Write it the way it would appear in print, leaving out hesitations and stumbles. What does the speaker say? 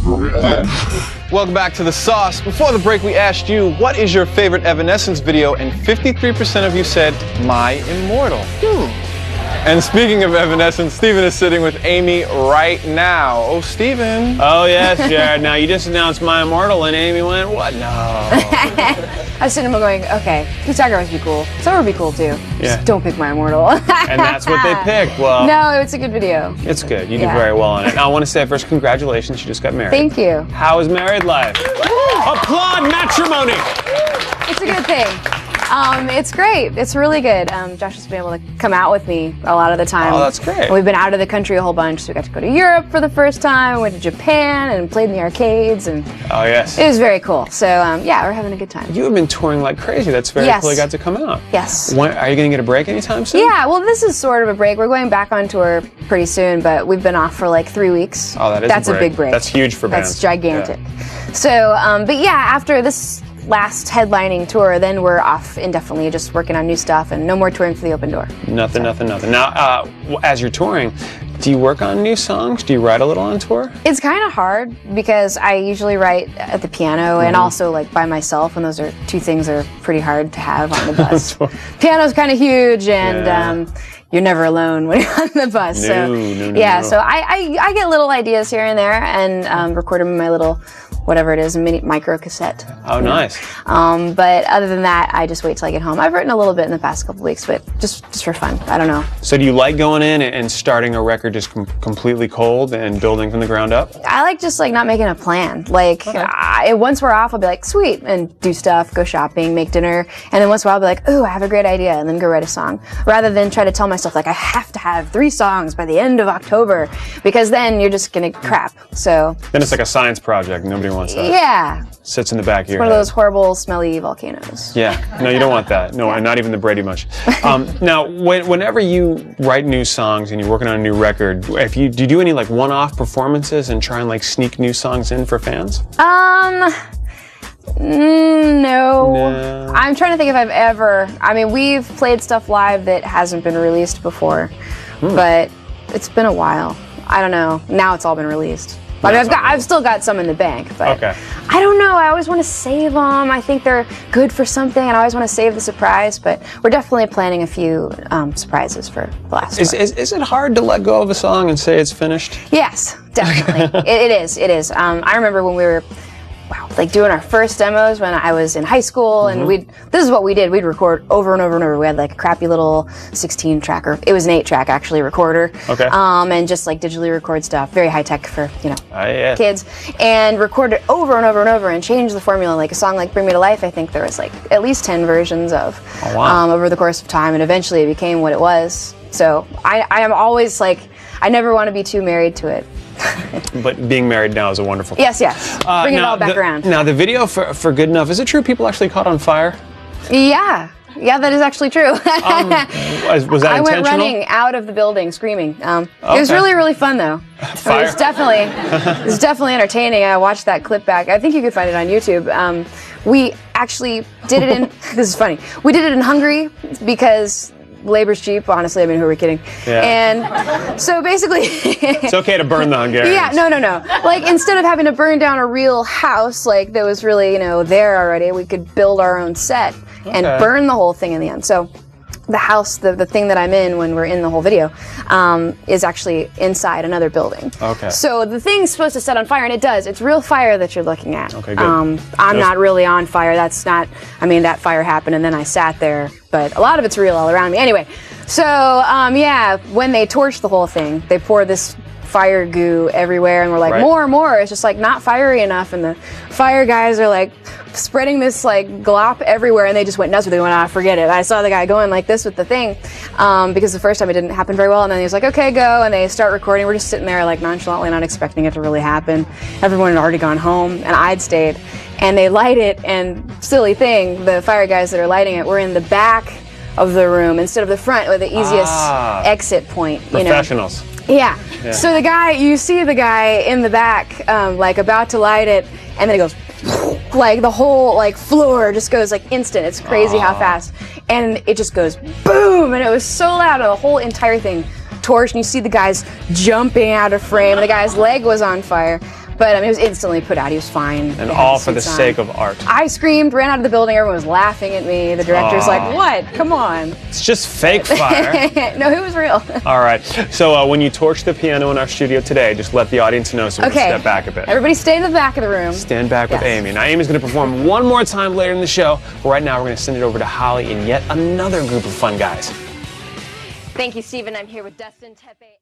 Welcome back to The Sauce. Before the break, we asked you, what is your favorite Evanescence video? And 53% of you said, My Immortal. And speaking of Evanescence, Steven is sitting with Amy right now. Oh, Steven. Oh, yes, Jared. Now, you just announced My Immortal, and Amy went, what? No. I was sitting there going, okay, Two Sacrifice would be cool. Summer would be cool, too. Yeah. Just don't pick My Immortal. And that's what they picked. Well, no, it's a good video. It's good. You did very well on it. Now, I want to say first, congratulations. You just got married. Thank you. How is married life? Applaud matrimony. It's a good thing. It's great. It's really good. Josh has been able to come out with me a lot of the time. Oh, that's great. We've been out of the country a whole bunch, so we got to go to Europe for the first time, went to Japan and played in the arcades, and oh, yes. It was very cool. So, yeah, we're having a good time. You have been touring like crazy. That's very cool you got to come out. Yes. When, are you going to get a break anytime soon? Yeah, well, this is sort of a break. We're going back on tour pretty soon, but we've been off for like 3 weeks. Oh, That's a big break. That's huge for bands. That's gigantic. Yeah. So, but yeah, after this last headlining tour, then we're off indefinitely, just working on new stuff and no more touring for the Open Door. Nothing. Now, as you're touring, do you work on new songs? Do you write a little on tour? It's kind of hard because I usually write at the piano and also like by myself, and those are two things that are pretty hard to have on the bus. Piano's kind of huge, and you're never alone when you're on the bus. So I get little ideas here and there and record them in my little whatever it is, a mini micro cassette. Oh, nice. But other than that, I just wait till I get home. I've written a little bit in the past couple weeks, but just for fun. I don't know. So do you like going in and starting a record just completely cold and building from the ground up? I like just like not making a plan. Like once we're off, I'll be like, sweet, and do stuff, go shopping, make dinner, and then once in a while I'll be like, ooh, I have a great idea, and then go write a song. Rather than try to tell myself like I have to have 3 songs by the end of October, because then you're just gonna crap. So then it's like a science project. Nobody wants that. Yeah. Sits in the back of your head. One of those horrible, smelly volcanoes. Yeah. No, you don't want that. No, and not even the Brady Bunch. Now, whenever you write new songs and you're working on a new record, do you do any like one-off performances and try and like sneak new songs in for fans? No. I'm trying to think if I've ever. I mean, we've played stuff live that hasn't been released before, but it's been a while. I don't know. Now it's all been released. I mean, I've still got some in the bank, but I don't know. I always want to save them. I think they're good for something, and I always want to save the surprise. But we're definitely planning a few surprises for the last one. Is it hard to let go of a song and say it's finished? Yes, definitely. It is. It is. I remember when we were like doing our first demos when I was in high school, and this is what we did. We'd record over and over and over. We had like a crappy little 16 track, or it was an 8-track actually recorder. And just like digitally record stuff, very high tech for, kids, and record it over and over and over and change the formula. Like a song like Bring Me to Life, I think there was like at least 10 versions of over the course of time, and eventually it became what it was. So I am always like, I never want to be too married to it. But being married now is a wonderful thing. Yes. Bring it all back around. Now, the video for Good Enough, is it true people actually caught on fire? Yeah, that is actually true. Was that intentional? I went running out of the building screaming. It was really, really fun, though. Fire? It was definitely entertaining. I watched that clip back. I think you could find it on YouTube. We actually did it in, this is funny, we did it in Hungary because labor's cheap, honestly. I mean, who are we kidding? Yeah. And so basically... It's okay to burn the Hungarians. Yeah, no. Like, instead of having to burn down a real house, like, that was really, there already, we could build our own set and burn the whole thing in the end. So the house, the thing that I'm in when we're in the whole video, is actually inside another building. Okay. So the thing's supposed to set on fire, and it does. It's real fire that you're looking at. Okay, good. I'm not really on fire. That's not, that fire happened, and then I sat there. But a lot of it's real all around me. Anyway, so, when they torched the whole thing, they poured this fire goo everywhere, and we're like, more. It's just like not fiery enough, and the fire guys are like spreading this like glop everywhere, and they just went nuts with it. They went, forget it. I saw the guy going like this with the thing, because the first time it didn't happen very well, and then he was like, okay, go, and they start recording. We're just sitting there like nonchalantly, not expecting it to really happen. Everyone had already gone home, and I'd stayed, and they light it, and silly thing, the fire guys that are lighting it were in the back of the room instead of the front, with the easiest exit point. Professionals. Yeah. So you see the guy in the back, like about to light it, and then it goes, like the whole like floor just goes like instant. It's crazy how fast, and it just goes boom, and it was so loud, and the whole entire thing torched. And you see the guys jumping out of frame, and the guy's leg was on fire. But I mean, it was instantly put out. He was fine. And all for the sake of art. I screamed, ran out of the building. Everyone was laughing at me. The director's like, "What? Come on!" It's just fake fire. No, it was real. All right. So when you torch the piano in our studio today, just let the audience know so we can step back a bit. Everybody stay in the back of the room. Stand back with Amy. Now, Amy's going to perform one more time later in the show. But right now, we're going to send it over to Holly and yet another group of fun guys. Thank you, Stephen. I'm here with Dustin Tepe.